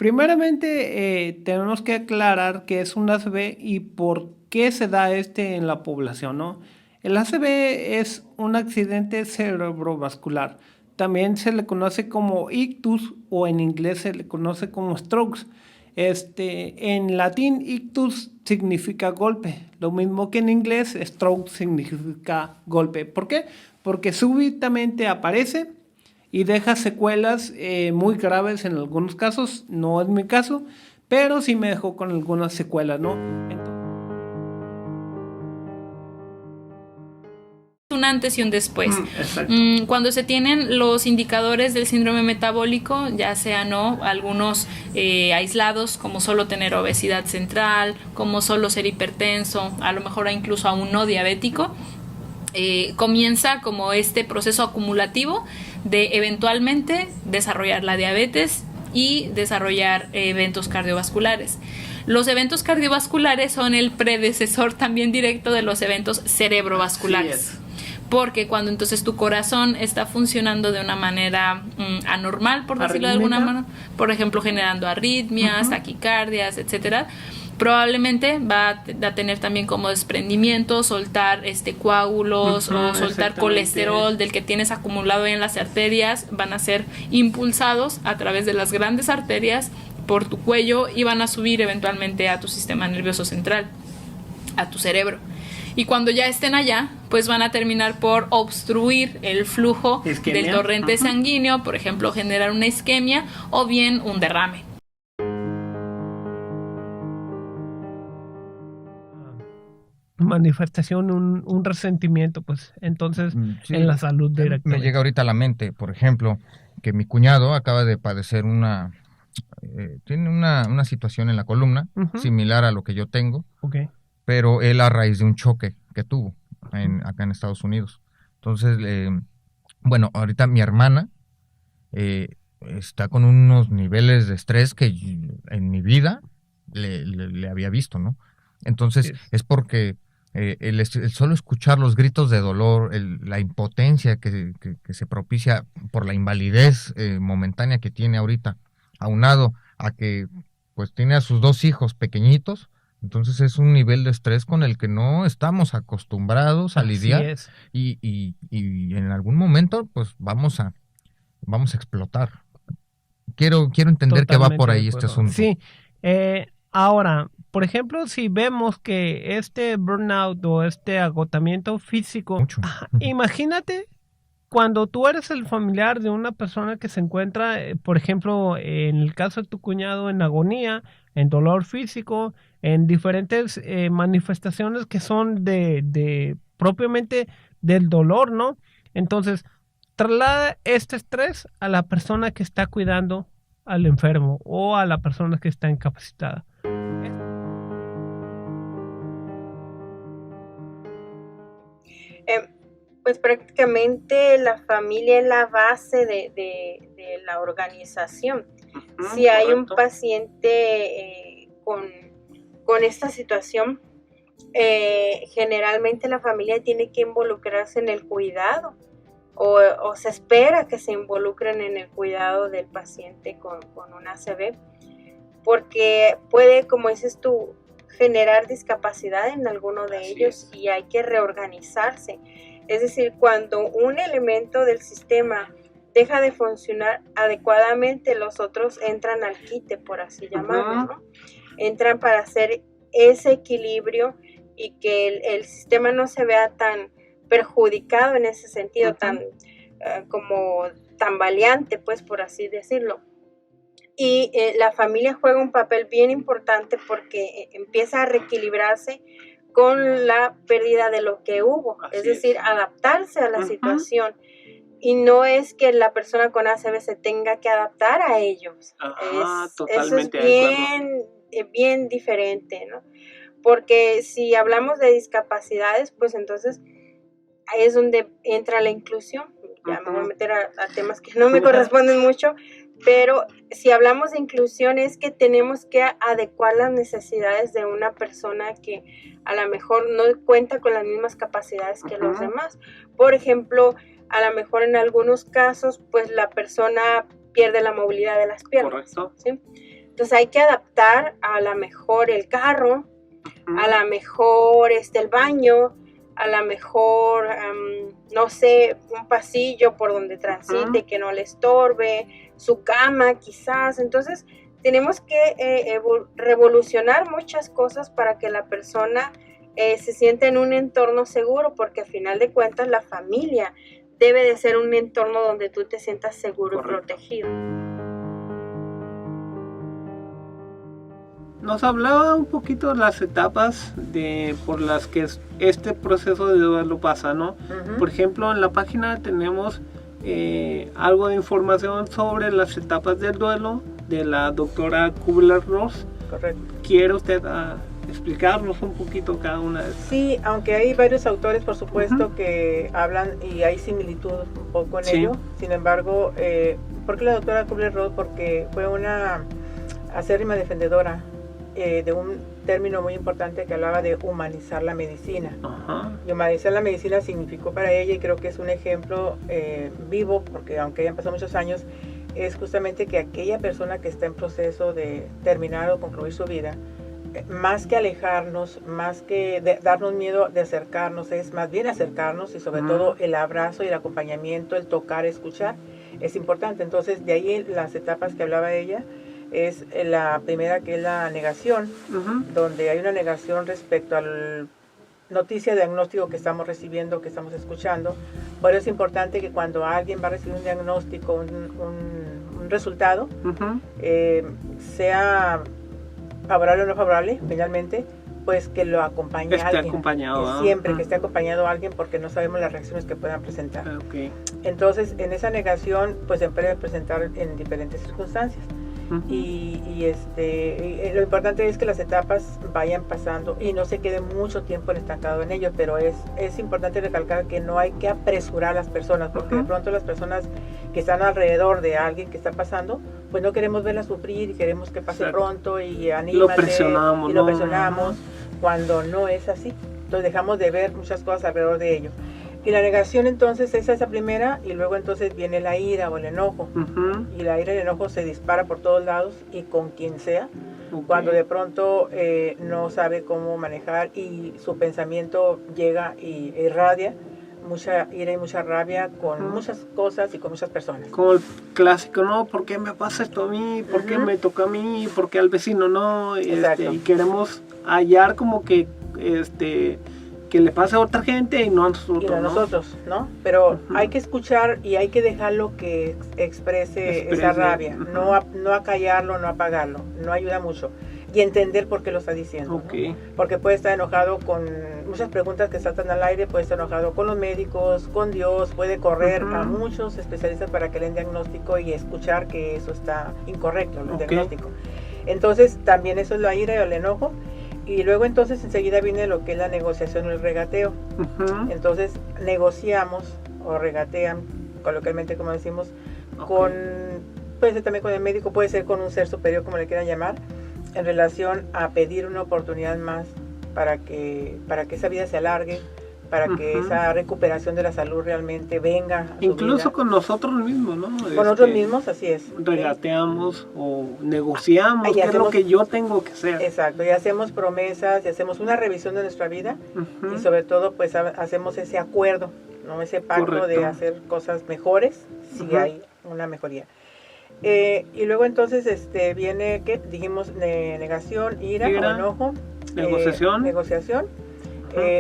Primeramente, tenemos que aclarar qué es un ACV y por qué se da en la población, ¿no? El ACV es un accidente cerebrovascular. También se le conoce como ictus o en inglés se le conoce como strokes. En latín, ictus significa golpe, lo mismo que en inglés, stroke significa golpe. ¿Por qué? Porque súbitamente aparece y deja secuelas muy graves en algunos casos, no es mi caso, pero sí me dejó con algunas secuelas, ¿no? Un antes y un después. Exacto. Cuando se tienen los indicadores del síndrome metabólico, ya sean algunos aislados, como solo tener obesidad central, como solo ser hipertenso, a lo mejor incluso aún no diabético, comienza como este proceso acumulativo de eventualmente desarrollar la diabetes y desarrollar eventos cardiovasculares. Los eventos cardiovasculares son el predecesor también directo de los eventos cerebrovasculares. Porque cuando entonces tu corazón está funcionando de una manera anormal, por decirlo de alguna manera, por ejemplo generando arritmias, taquicardias, etcétera, probablemente va a tener también como desprendimiento, soltar coágulos o soltar colesterol del que tienes acumulado en las arterias, van a ser impulsados a través de las grandes arterias por tu cuello y van a subir eventualmente a tu sistema nervioso central, a tu cerebro. Y cuando ya estén allá, pues van a terminar por obstruir el flujo del torrente sanguíneo, por ejemplo, generar una isquemia o bien un derrame. Manifestación, un resentimiento, pues entonces Sí, en la salud me directamente. llega ahorita a la mente, por ejemplo, que mi cuñado acaba de padecer tiene una situación en la columna similar a lo que yo tengo, pero él a raíz de un choque que tuvo acá en Estados Unidos. Entonces, bueno, ahorita mi hermana está con unos niveles de estrés que en mi vida le había visto, ¿no? Entonces, es porque el solo escuchar los gritos de dolor, la impotencia que se propicia por la invalidez momentánea que tiene ahorita, aunado a que pues tiene a sus dos hijos pequeñitos, entonces es un nivel de estrés con el que no estamos acostumbrados a lidiar y en algún momento pues vamos a explotar. Quiero entender que va por ahí este asunto. Sí, ahora, por ejemplo, si vemos que este burnout o este agotamiento físico, imagínate cuando tú eres el familiar de una persona que se encuentra, por ejemplo, en el caso de tu cuñado, en agonía, en dolor físico, en diferentes manifestaciones que son de propiamente del dolor, ¿no? Entonces, traslada este estrés a la persona que está cuidando al enfermo o a la persona que está incapacitada. Pues prácticamente la familia es la base de la organización. Si hay un paciente con esta situación, generalmente la familia tiene que involucrarse en el cuidado o se espera que se involucren en el cuidado del paciente con un ACV, porque puede, como dices tú, generar discapacidad en alguno de ellos y hay que reorganizarse. Es decir, cuando un elemento del sistema deja de funcionar adecuadamente, los otros entran al quite, por así llamarlo, ¿no? Entran para hacer ese equilibrio y que el sistema no se vea tan perjudicado en ese sentido, tan como tambaleante, pues, por así decirlo. Y la familia juega un papel bien importante porque empieza a reequilibrarse con la pérdida de lo que hubo, es decir, adaptarse a la situación. Y no es que la persona con ACV se tenga que adaptar a ellos. Eso es bien diferente, ¿no? Porque si hablamos de discapacidades, pues entonces ahí es donde entra la inclusión. Ya me voy a meter a temas que no me corresponden mucho, pero si hablamos de inclusión es que tenemos que adecuar las necesidades de una persona que a lo mejor no cuenta con las mismas capacidades que los demás. Por ejemplo, a lo mejor en algunos casos, pues la persona pierde la movilidad de las piernas. ¿Sí? Entonces hay que adaptar a la mejor el carro, a la mejor el baño, a la mejor, no sé, un pasillo por donde transite que no le estorbe, su cama quizás. Entonces tenemos que revolucionar muchas cosas para que la persona se sienta en un entorno seguro, porque al final de cuentas la familia debe de ser un entorno donde tú te sientas seguro. Correcto. Y protegido. Nos hablaba un poquito de las etapas por las que este proceso de duelo pasa, ¿no? Por ejemplo, en la página tenemos algo de información sobre las etapas del duelo de la doctora Kubler-Ross. Correcto. ¿Quiere usted explicarnos un poquito cada una de estas? Sí, aunque hay varios autores, por supuesto, que hablan y hay similitud un poco en ello. Sin embargo, ¿por qué la doctora Kubler-Ross? Porque fue una acérrima defendedora de un término muy importante que hablaba de humanizar la medicina. Y humanizar la medicina significó para ella, y creo que es un ejemplo vivo, porque aunque hayan pasado muchos años, es justamente que aquella persona que está en proceso de terminar o concluir su vida, más que alejarnos, más que darnos miedo de acercarnos, es más bien acercarnos, y sobre todo el abrazo y el acompañamiento, el tocar, escuchar, es importante. Entonces, de ahí las etapas que hablaba ella, es la primera, que es la negación, donde hay una negación respecto al noticia, diagnóstico que estamos recibiendo, que estamos escuchando. Por eso es importante que cuando alguien va a recibir un diagnóstico, un resultado, sea favorable o no favorable, finalmente, pues que lo acompañe a alguien. Acompañado, siempre que esté acompañado a alguien, porque no sabemos las reacciones que puedan presentar. Entonces, en esa negación, pues se puede presentar en diferentes circunstancias. Y lo importante es que las etapas vayan pasando y no se quede mucho tiempo estancado en ello, pero es importante recalcar que no hay que apresurar a las personas, porque de pronto las personas que están alrededor de alguien que está pasando, pues no queremos verla sufrir y queremos que pase pronto y anímate, lo presionamos, cuando no es así. Entonces dejamos de ver muchas cosas alrededor de ello. Y la negación, entonces, es esa primera, y luego entonces viene la ira o el enojo. Y la ira y el enojo se dispara por todos lados y con quien sea, cuando de pronto no sabe cómo manejar y su pensamiento llega y irradia mucha ira y mucha rabia con muchas cosas y con muchas personas. Como el clásico, ¿no? ¿Por qué me pasa esto a mí? ¿Por qué me toca a mí? ¿Por qué al vecino no? Y queremos hallar como que que le pase a otra gente y no a nosotros. Y no a nosotros, ¿no? Pero hay que escuchar y hay que dejarlo que exprese esa rabia, no acallarlo, no apagarlo, no ayuda mucho. Y entender por qué lo está diciendo, ¿no? Porque puede estar enojado con muchas preguntas que saltan al aire, puede estar enojado con los médicos, con Dios, puede correr a muchos especialistas para que le den diagnóstico y escuchar que eso está incorrecto, el diagnóstico. Entonces también eso es la ira y el enojo. Y luego entonces enseguida viene lo que es la negociación o el regateo. Entonces negociamos o regatean, coloquialmente como decimos, puede ser también con el médico, puede ser con un ser superior, como le quieran llamar, en relación a pedir una oportunidad más para que esa vida se alargue, para que esa recuperación de la salud realmente venga a incluso con nosotros mismos, ¿no? Con nosotros mismos, así es. Regateamos o negociamos qué es lo que yo tengo que hacer. Exacto, y hacemos promesas, y hacemos una revisión de nuestra vida, y sobre todo pues hacemos ese acuerdo, ¿no? Ese pacto de hacer cosas mejores si hay una mejoría. Y luego entonces viene, ¿qué? Dijimos negación, ira o enojo, negociación.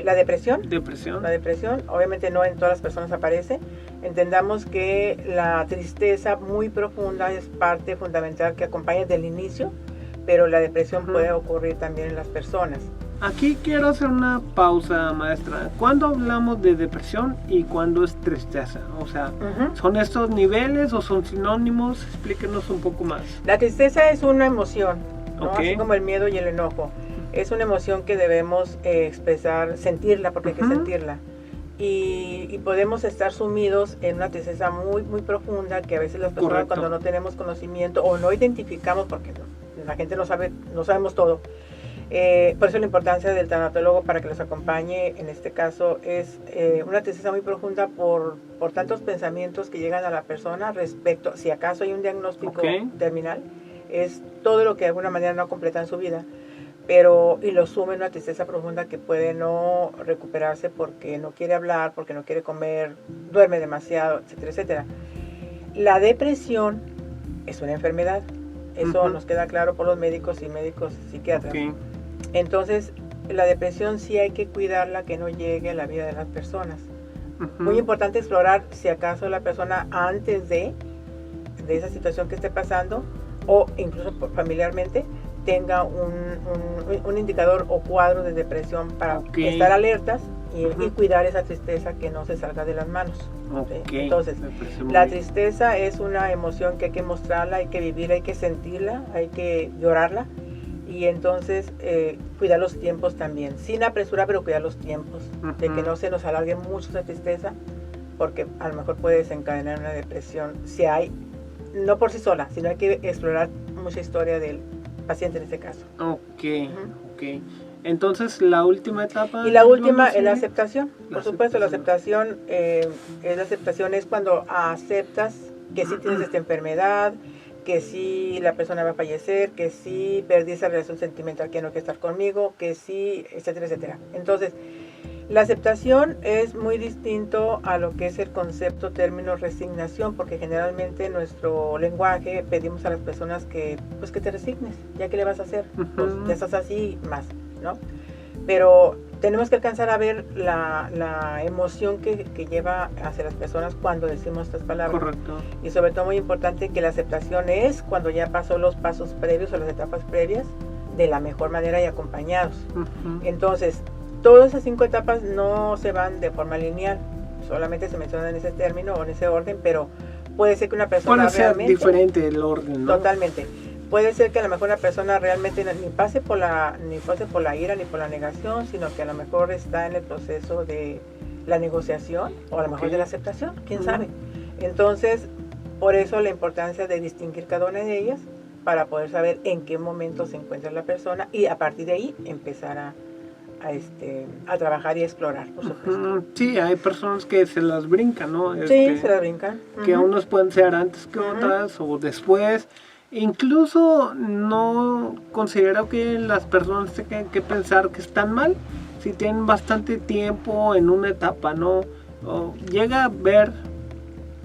La depresión. La depresión, obviamente no en todas las personas aparece. Entendamos que la tristeza muy profunda es parte fundamental que acompaña desde el inicio, pero la depresión puede ocurrir también en las personas. Aquí quiero hacer una pausa, maestra. ¿Cuándo hablamos de depresión y cuándo es tristeza? O sea, ¿son estos niveles o son sinónimos? Explíquenos un poco más. La tristeza es una emoción, ¿no? Así como el miedo y el enojo. Es una emoción que debemos expresar, sentirla, porque hay que sentirla. Y podemos estar sumidos en una tristeza muy, muy profunda, que a veces las personas cuando no tenemos conocimiento o no identificamos, porque la gente no sabemos todo. Por eso la importancia del tanatólogo para que los acompañe, en este caso, es una tristeza muy profunda por tantos pensamientos que llegan a la persona respecto, si acaso hay un diagnóstico terminal, es todo lo que de alguna manera no completa en su vida, pero y lo sume en una tristeza profunda que puede no recuperarse porque no quiere hablar, porque no quiere comer, duerme demasiado, etcétera, etcétera. La depresión es una enfermedad, eso nos queda claro por los médicos y médicos psiquiatras. Entonces, la depresión sí hay que cuidarla, que no llegue a la vida de las personas. Muy importante explorar si acaso la persona antes de esa situación que esté pasando o incluso familiarmente tenga un indicador o cuadro de depresión para estar alertas y cuidar esa tristeza que no se salga de las manos. Entonces, la tristeza es una emoción que hay que mostrarla, hay que vivirla, hay que sentirla, hay que llorarla y entonces cuidar los tiempos también, sin apresurar, pero cuidar los tiempos, de que no se nos alargue mucho esa tristeza, porque a lo mejor puede desencadenar una depresión, si hay, no por sí sola, sino hay que explorar mucha historia del paciente en este caso. Ok. Entonces, la última etapa... Y la última es la aceptación. Por supuesto, la aceptación es cuando aceptas que sí tienes esta enfermedad, que sí la persona va a fallecer, que sí perdí esa relación sentimental que no quiere estar conmigo, que sí, etcétera, etcétera. Entonces, la aceptación es muy distinto a lo que es el concepto término resignación, porque generalmente en nuestro lenguaje pedimos a las personas que te resignes, ya que le vas a hacer, pues ya estás así más, ¿no? Pero tenemos que alcanzar a ver la emoción que lleva hacia las personas cuando decimos estas palabras. Correcto. Y sobre todo muy importante que la aceptación es cuando ya pasó los pasos previos o las etapas previas de la mejor manera y acompañados. Entonces, todas esas 5 etapas no se van de forma lineal, solamente se mencionan en ese término o en ese orden, pero puede ser que una persona puede ser diferente el orden, ¿no? Totalmente. Puede ser que a lo mejor una persona realmente ni pase por la ira ni por la negación, sino que a lo mejor está en el proceso de la negociación o a lo mejor de la aceptación, quién sabe. Entonces, por eso la importancia de distinguir cada una de ellas para poder saber en qué momento se encuentra la persona y a partir de ahí empezar a trabajar y explorar, por supuesto. Sí, hay personas que se las brincan, ¿no? Sí, se las brincan. Que unos pueden ser antes que otras o después. Incluso no considero que las personas tengan que pensar que están mal si tienen bastante tiempo en una etapa, ¿no? O llega a ver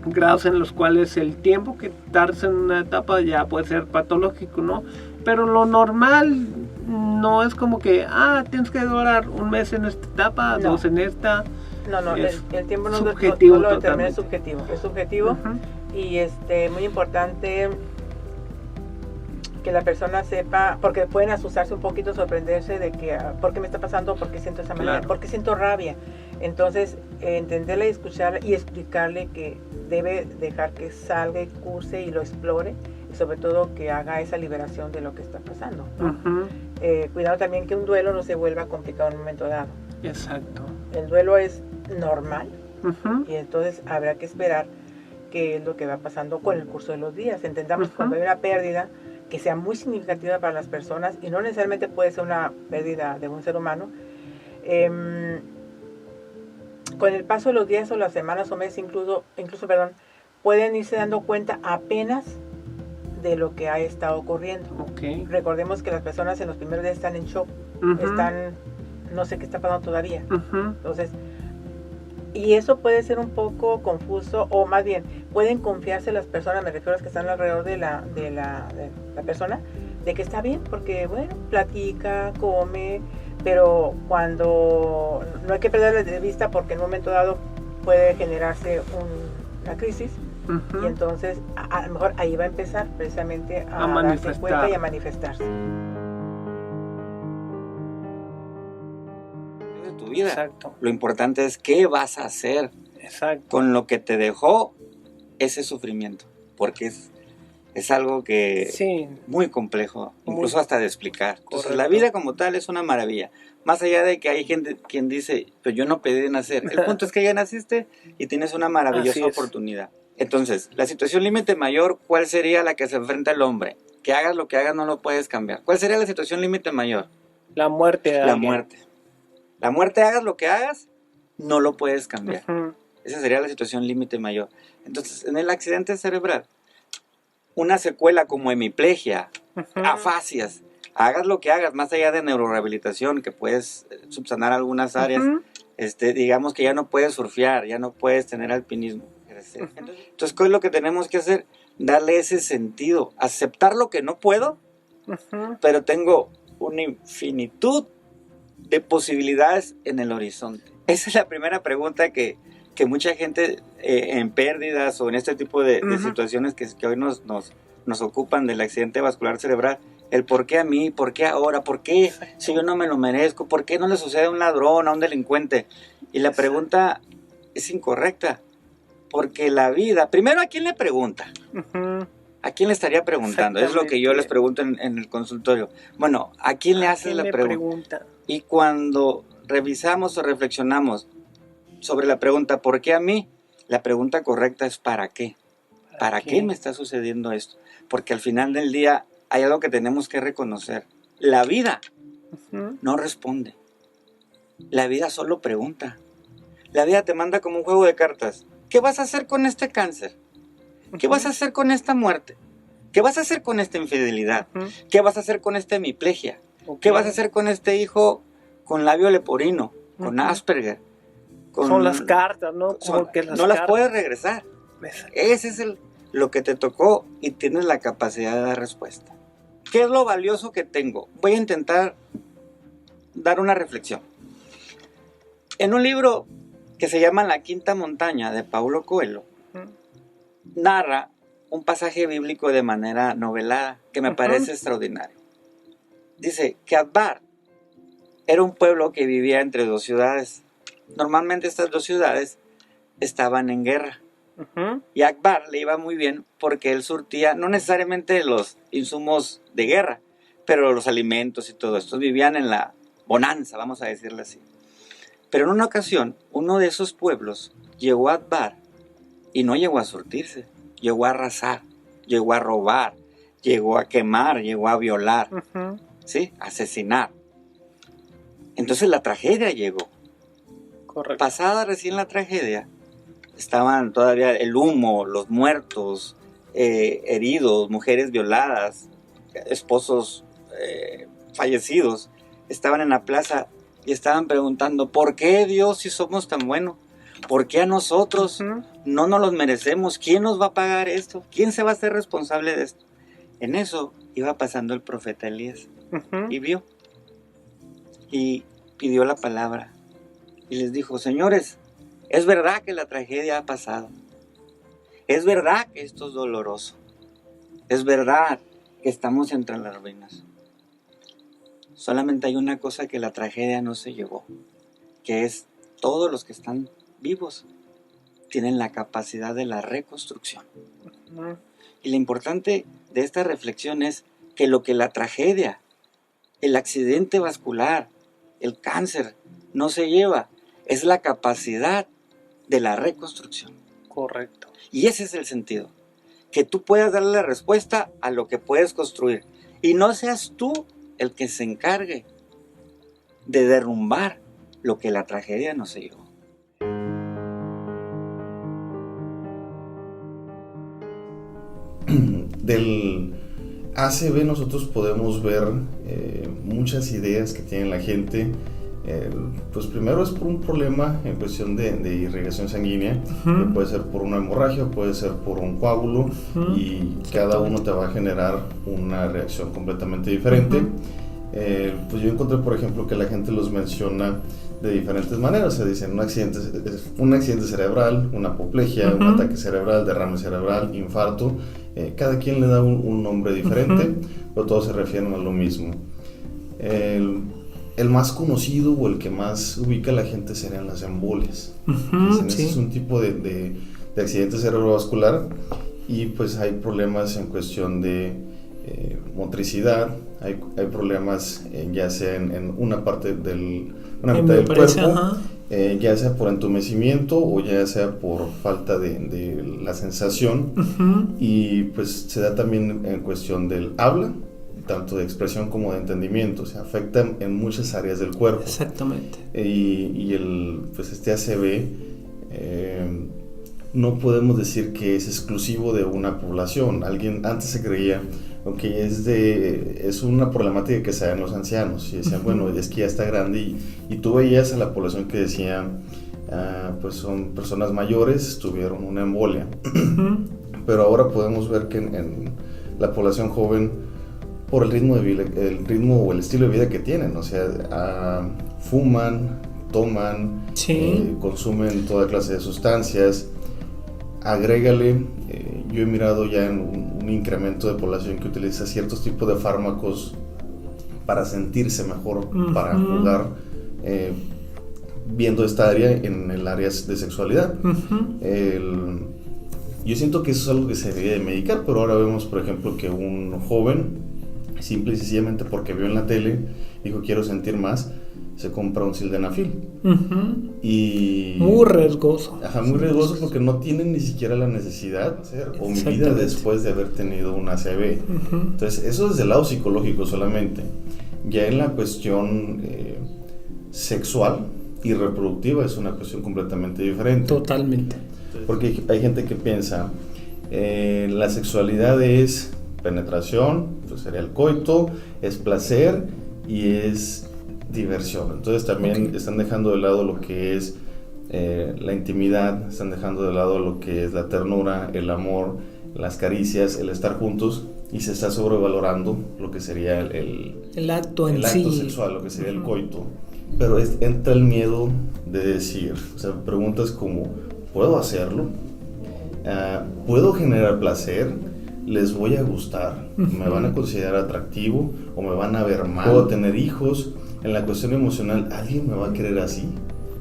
grados en los cuales el tiempo que tardes en una etapa ya puede ser patológico, ¿no? Pero lo normal no es como que, tienes que durar un mes en esta etapa, 2 en esta. No, el tiempo no lo determina, es subjetivo. Es subjetivo y muy importante que la persona sepa, porque pueden asustarse un poquito, sorprenderse de que, ¿por qué me está pasando? ¿Por qué siento esa manera? ¿Por qué siento rabia? Entonces, entenderle y escucharle y explicarle que debe dejar que salga y curse y lo explore, y sobre todo que haga esa liberación de lo que está pasando, ¿no? Cuidado también que un duelo no se vuelva complicado en un momento dado. Exacto. El duelo es normal y entonces habrá que esperar qué es lo que va pasando con el curso de los días. Entendamos cuando hay una pérdida que sea muy significativa para las personas y no necesariamente puede ser una pérdida de un ser humano. Con el paso de los días o las semanas o meses incluso pueden irse dando cuenta apenas de lo que ha estado ocurriendo. Recordemos que las personas en los primeros días están en shock, no sé qué está pasando todavía. Entonces, y eso puede ser un poco confuso, o más bien, pueden confiarse las personas, me refiero a las que están alrededor de la persona, de que está bien, porque bueno, platica, come, pero cuando no hay que perderle de vista porque en un momento dado puede generarse una crisis, y entonces a lo mejor ahí va a empezar precisamente a darse cuenta y a manifestarse. Vida. Exacto. Lo importante es qué vas a hacer con lo que te dejó ese sufrimiento, porque es algo que muy complejo, incluso hasta de explicar. Entonces, la vida como tal es una maravilla, más allá de que hay gente quien dice, pero yo no pedí nacer. El punto es que ya naciste y tienes una maravillosa oportunidad. Entonces, la situación límite mayor, ¿cuál sería la que se enfrenta el hombre? Que hagas lo que hagas no lo puedes cambiar. ¿Cuál sería la situación límite mayor? La muerte. La muerte, hagas lo que hagas, no lo puedes cambiar. Esa sería la situación límite mayor. Entonces, en el accidente cerebral, una secuela como hemiplegia, afasias, hagas lo que hagas, más allá de neurorehabilitación, que puedes subsanar algunas áreas, digamos que ya no puedes surfear, ya no puedes tener alpinismo. Entonces, ¿qué es lo que tenemos que hacer? Darle ese sentido, aceptar lo que no puedo, pero tengo una infinitud de posibilidades en el horizonte. Esa es la primera pregunta que mucha gente en pérdidas o en este tipo de situaciones que hoy nos ocupan del accidente vascular cerebral, el por qué a mí, por qué ahora, por qué si yo no me lo merezco, por qué no le sucede a un ladrón, a un delincuente. Y la pregunta es incorrecta, porque la vida, primero, ¿a quién le pregunta? ¿A quién le estaría preguntando? Es lo que yo les pregunto en el consultorio. Bueno, ¿a quién le haces la pregunta? Y cuando revisamos o reflexionamos sobre la pregunta, ¿por qué a mí? La pregunta correcta es ¿para qué? ¿Para qué me está sucediendo esto? Porque al final del día hay algo que tenemos que reconocer. La vida no responde. La vida solo pregunta. La vida te manda como un juego de cartas. ¿Qué vas a hacer con este cáncer? ¿Qué vas a hacer con esta muerte? ¿Qué vas a hacer con esta infidelidad? ¿Qué vas a hacer con esta hemiplegia? ¿Qué vas a hacer con este hijo con labio leporino, con Asperger? Son las cartas, ¿no? Las puedes regresar. Ese es lo que te tocó y tienes la capacidad de dar respuesta. ¿Qué es lo valioso que tengo? Voy a intentar dar una reflexión. En un libro que se llama La Quinta Montaña, de Paulo Coelho, narra un pasaje bíblico de manera novelada que me parece extraordinario. Dice que Akbar era un pueblo que vivía entre dos ciudades. Normalmente estas dos ciudades estaban en guerra. Y a Akbar le iba muy bien porque él surtía no necesariamente los insumos de guerra, pero los alimentos y todo esto. Vivían en la bonanza, vamos a decirle así. Pero en una ocasión, uno de esos pueblos llegó a Akbar y no llegó a surtirse, llegó a arrasar, llegó a robar, llegó a quemar, llegó a violar, ¿sí? Asesinar. Entonces la tragedia llegó. Correcto. Pasada recién la tragedia, estaban todavía el humo, los muertos, heridos, mujeres violadas, esposos fallecidos, estaban en la plaza y estaban preguntando, ¿por qué Dios si somos tan buenos? ¿Por qué a nosotros no nos los merecemos? ¿Quién nos va a pagar esto? ¿Quién se va a hacer responsable de esto? En eso iba pasando el profeta Elías y vio y pidió la palabra y les dijo, señores, es verdad que la tragedia ha pasado, es verdad que esto es doloroso, es verdad que estamos entre las ruinas. Solamente hay una cosa que la tragedia no se llevó, que es todos los que están vivos tienen la capacidad de la reconstrucción. Y lo importante de esta reflexión es que lo que la tragedia, el accidente vascular, el cáncer no se lleva, es la capacidad de la reconstrucción. Correcto. Y ese es el sentido, que tú puedas darle la respuesta a lo que puedes construir y no seas tú el que se encargue de derrumbar lo que la tragedia no se llevó. Del ACV nosotros podemos ver muchas ideas que tiene la gente. Pues primero es por un problema en cuestión de irrigación sanguínea, que puede ser por una hemorragia, puede ser por un coágulo, y cada uno te va a generar una reacción completamente diferente. Pues yo encontré, por ejemplo, que la gente los menciona de diferentes maneras. Se dicen un accidente cerebral, una apoplejia, un ataque cerebral, derrame cerebral, infarto. Cada quien le da un nombre diferente, pero todos se refieren a lo mismo. El más conocido o el que más ubica a la gente serían las embolias. Ese es un tipo de accidente cerebrovascular, y pues hay problemas en cuestión de motricidad, hay problemas ya sea en una parte una mitad del cuerpo, ya sea por entumecimiento o ya sea por falta de la sensación, y pues se da también en cuestión del habla, tanto de expresión como de entendimiento. Se afecta en muchas áreas del cuerpo. Exactamente. Y pues este ACV no podemos decir que es exclusivo de una población. Antes se creía que es una problemática que se da en los ancianos, y decían, bueno, es que ya está grande, y tú veías a la población que decía, pues son personas mayores, tuvieron una embolia. Pero ahora podemos ver que en la población joven, por el ritmo o el estilo de vida que tienen, o sea, fuman, toman, consumen toda clase de sustancias. Agrégale, yo he mirado ya en un incremento de población que utiliza ciertos tipos de fármacos para sentirse mejor, para jugar, viendo esta área en el área de sexualidad. Yo siento que eso es algo que se debería de medicar, pero ahora vemos, por ejemplo, que un joven, simple y sencillamente porque vio en la tele, dijo quiero sentir más, se compra un sildenafil. Y muy riesgoso. Muy riesgoso, porque no tienen ni siquiera la necesidad de ser omitida después de haber tenido una ACV. Entonces, eso es del lado psicológico solamente. Ya en la cuestión sexual y reproductiva es una cuestión completamente diferente. Totalmente. Porque hay gente que piensa, la sexualidad es penetración, pues sería el coito, es placer y es diversión. Entonces también están dejando de lado lo que es la intimidad, están dejando de lado lo que es la ternura, el amor, las caricias, el estar juntos, y se está sobrevalorando lo que sería el acto sexual, lo que sería el coito. Pero entra el miedo de decir, o sea, preguntas como, ¿puedo hacerlo? ¿Puedo generar placer? ¿Les voy a gustar? ¿Me van a considerar atractivo? ¿O me van a ver mal? ¿Puedo tener hijos? En la cuestión emocional, ¿alguien me va a querer así?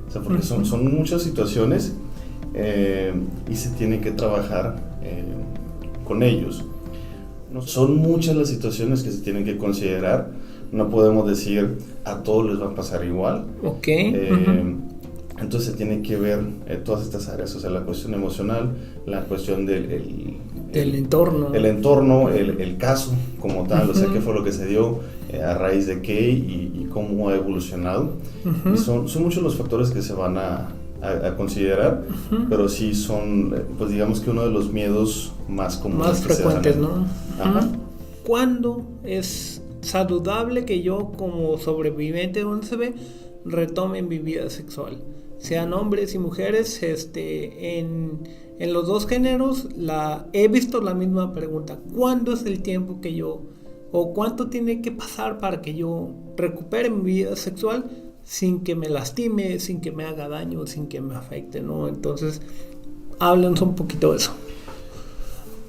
O sea, porque son muchas situaciones y se tiene que trabajar con ellos. Son muchas las situaciones que se tienen que considerar. No podemos decir a todos les va a pasar igual. Entonces se tiene que ver todas estas áreas, o sea, la cuestión emocional, la cuestión del entorno. El entorno, el caso como tal, o sea, qué fue lo que se dio, a raíz de qué y cómo ha evolucionado. Y son muchos los factores que se van a considerar, pero sí son, pues digamos que uno de los miedos más comunes. Más frecuentes, ¿no? ¿Cuándo es saludable que yo, como sobreviviente de un ACV, retome mi vida sexual? Sean hombres y mujeres, en los dos géneros he visto la misma pregunta. ¿Cuándo es el tiempo que yo, o cuánto tiene que pasar para que yo recupere mi vida sexual sin que me lastime, sin que me haga daño, sin que me afecte, ¿no? Entonces, háblanos un poquito de eso.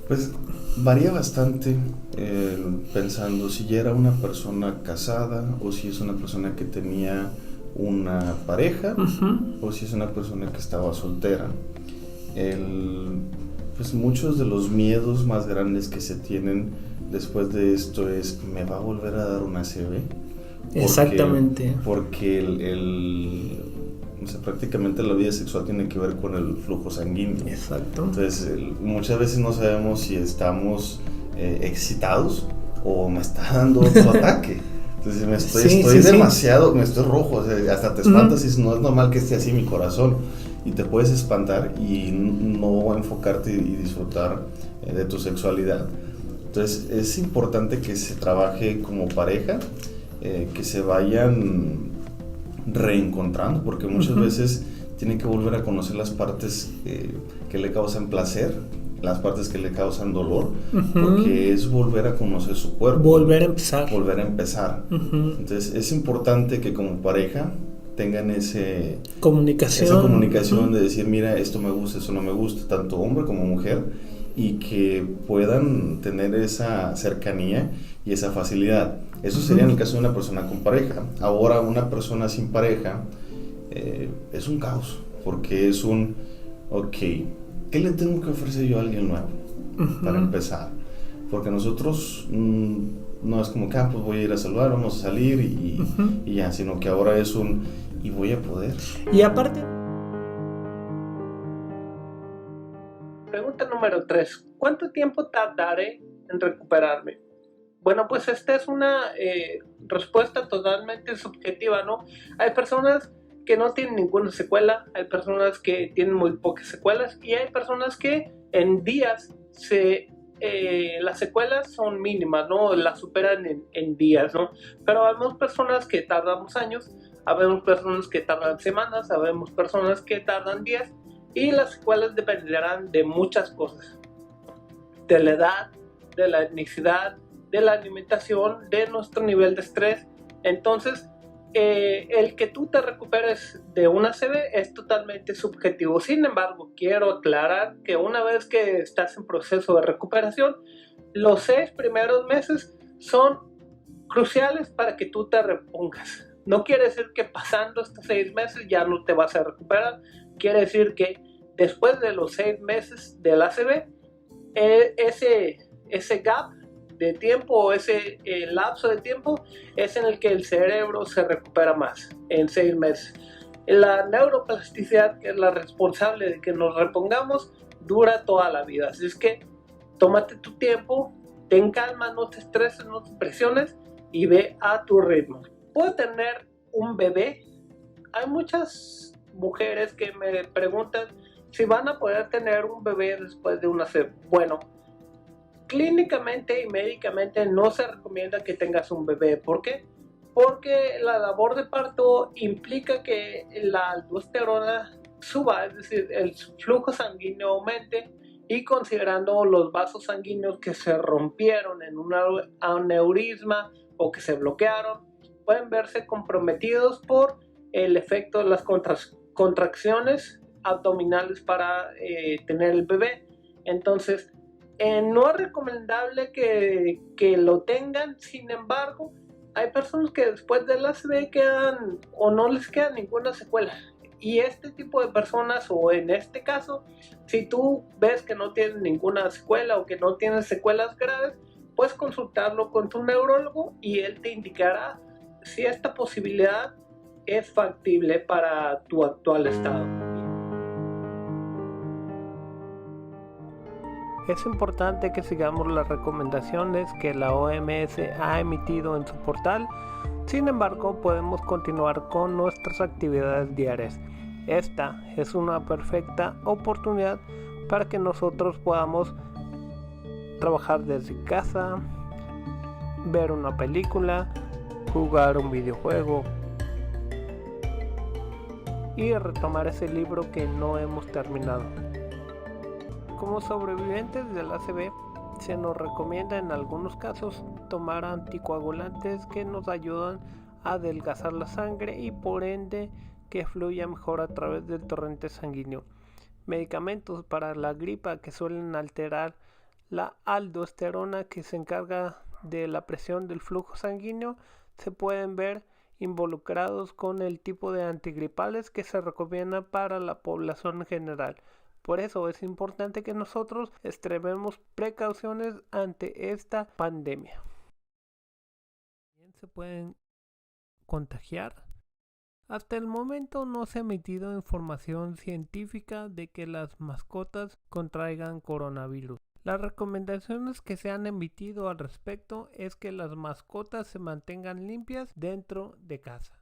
Pues varía bastante, pensando si ya era una persona casada o si es una persona que tenía una pareja o si es una persona que estaba soltera. Pues muchos de los miedos más grandes que se tienen después de esto es, ¿me va a volver a dar una ACV? Exactamente. Porque o sea, prácticamente la vida sexual tiene que ver con el flujo sanguíneo. Exacto. Entonces muchas veces no sabemos si estamos excitados o me está dando otro ataque. Entonces estoy demasiado, me estoy rojo, o sea, hasta te espantas y no es normal que esté así mi corazón, y te puedes espantar y no enfocarte y disfrutar de tu sexualidad. Entonces es importante que se trabaje como pareja, que se vayan reencontrando, porque muchas veces tienen que volver a conocer las partes que le causan placer, las partes que le causan dolor, porque es volver a conocer su cuerpo. Volver a empezar. Entonces es importante que como pareja tengan esa comunicación de decir, mira, esto me gusta, eso no me gusta, tanto hombre como mujer, y que puedan tener esa cercanía y esa facilidad. Eso sería en el caso de una persona con pareja. Ahora, una persona sin pareja es un caos, porque es ¿qué le tengo que ofrecer yo a alguien nuevo para empezar? Porque nosotros no es como que pues voy a ir a saludar, vamos a salir y ya, sino que ahora es y voy a poder. Y aparte, pregunta número 3, ¿cuánto tiempo tardaré en recuperarme? Bueno, pues esta es una respuesta totalmente subjetiva, ¿no? Hay personas que no tienen ninguna secuela, hay personas que tienen muy pocas secuelas y hay personas que en días las secuelas son mínimas, ¿no? Las superan en días, ¿no? Pero habemos personas que tardamos años, habemos personas que tardan semanas, habemos personas que tardan días y las secuelas dependerán de muchas cosas, de la edad, de la etnicidad, de la alimentación, de nuestro nivel de estrés. Entonces, el que tú te recuperes de una ACV es totalmente subjetivo. Sin embargo, quiero aclarar que una vez que estás en proceso de recuperación, los 6 primeros meses son cruciales para que tú te repongas. No quiere decir que pasando estos 6 meses ya no te vas a recuperar. Quiere decir que después de los 6 meses del ACV, ese gap de tiempo o ese lapso de tiempo es en el que el cerebro se recupera más, en 6 meses. La neuroplasticidad, que es la responsable de que nos repongamos, dura toda la vida. Así es que tómate tu tiempo, ten calma, no te estreses, no te presiones y ve a tu ritmo. ¿Puedo tener un bebé? Hay muchas mujeres que me preguntan si van a poder tener un bebé después de una ACV. Bueno, clínicamente y médicamente no se recomienda que tengas un bebé. ¿Por qué? Porque la labor de parto implica que la aldosterona suba, es decir, el flujo sanguíneo aumente, y considerando los vasos sanguíneos que se rompieron en un aneurisma o que se bloquearon, pueden verse comprometidos por el efecto de las contracciones abdominales para tener el bebé. Entonces, no es recomendable que lo tengan. Sin embargo, hay personas que después del ACV quedan o no les queda ninguna secuela. Y este tipo de personas, o en este caso, si tú ves que no tienes ninguna secuela o que no tienes secuelas graves, puedes consultarlo con tu neurólogo y él te indicará si esta posibilidad es factible para tu actual estado. Es importante que sigamos las recomendaciones que la OMS ha emitido en su portal. Sin embargo, podemos continuar con nuestras actividades diarias. Esta es una perfecta oportunidad para que nosotros podamos trabajar desde casa, ver una película, jugar un videojuego y retomar ese libro que no hemos terminado. Como sobrevivientes del ACV, se nos recomienda en algunos casos tomar anticoagulantes que nos ayudan a adelgazar la sangre y por ende que fluya mejor a través del torrente sanguíneo. Medicamentos para la gripa que suelen alterar la aldosterona, que se encarga de la presión del flujo sanguíneo, se pueden ver involucrados con el tipo de antigripales que se recomienda para la población en general. Por eso es importante que nosotros extrememos precauciones ante esta pandemia. También se pueden contagiar. Hasta el momento no se ha emitido información científica de que las mascotas contraigan coronavirus. Las recomendaciones que se han emitido al respecto es que las mascotas se mantengan limpias dentro de casa.